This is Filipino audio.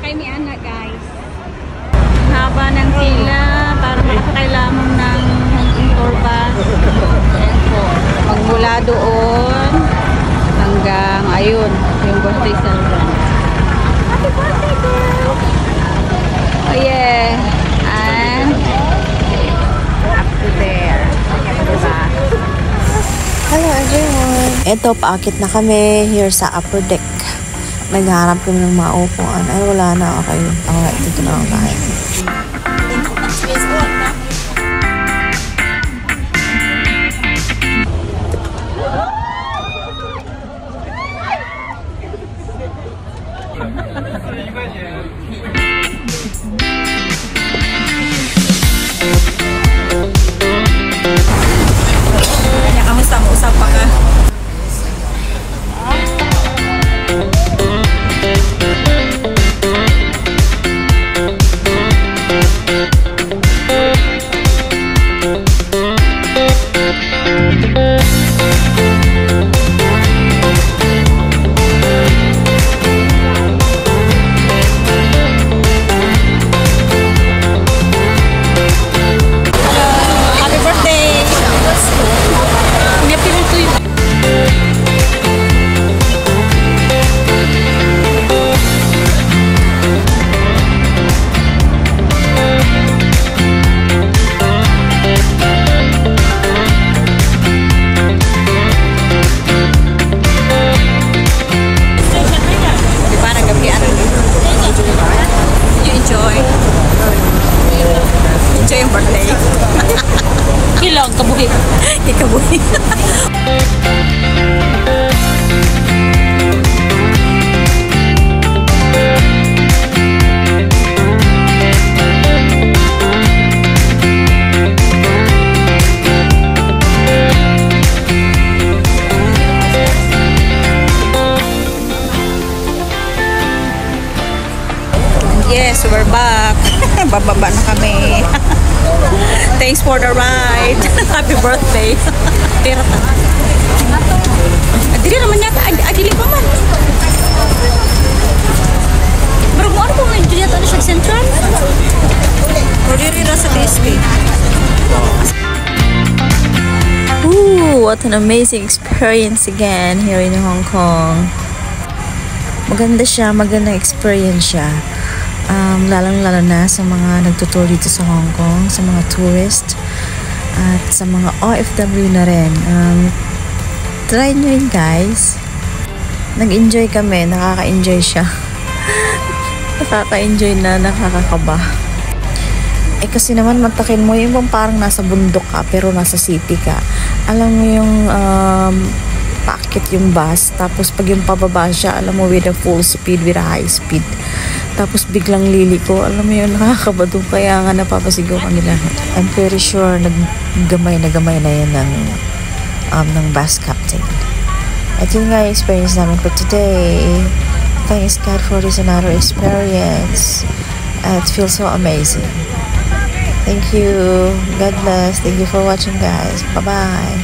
kay mi anak, guys. Haba ng pila para makasakay lamang ng tour bus. Ayan po. Magmula doon hanggang ayun, yung birthday celebrant. Happy birthday, girl! Oh yeah. And up to there. Diba? Hello everyone! Ito, paakit na kami here sa upper deck. Nagharap kami ng maupuan. Ay, wala na. Okay. Okay, dito na ako kain. Kamusta mo? Usap pa ka? Kilang kabuhi. Ikabuhi. Yes, we're back. Bababa na kami. Thanks for the ride. Happy birthday. Tira ta. Adili naman yata. Adili pa man. Pero mo ano kung nandiyo yata na siya central? O dirira sa BSP. Ooh, what an amazing experience again here in Hong Kong. Maganda siya, magandang experience siya. Lalong-lalo na sa mga nagtutour dito sa Hong Kong, sa mga tourist at sa mga OFW na rin. Try nyo yun, guys. Nag-enjoy kami, nakaka-enjoy siya. Nakaka-enjoy na, nakakakaba. Eh kasi naman matakin mo yung parang nasa bundok ka pero nasa city ka. Alam mo yung paakit yung bus, tapos pag yung pababa siya, alam mo with a full speed, with a high speed. Tapos biglang liliko, alam mo yun, nakakabado, kaya nga napapasigaw kami lahat. I'm pretty sure naggamay na yun ng bus captain. Ito yung nga experience namin for today. Thanks God for this another experience. It feels so amazing. Thank you. God bless. Thank you for watching, guys. Bye-bye.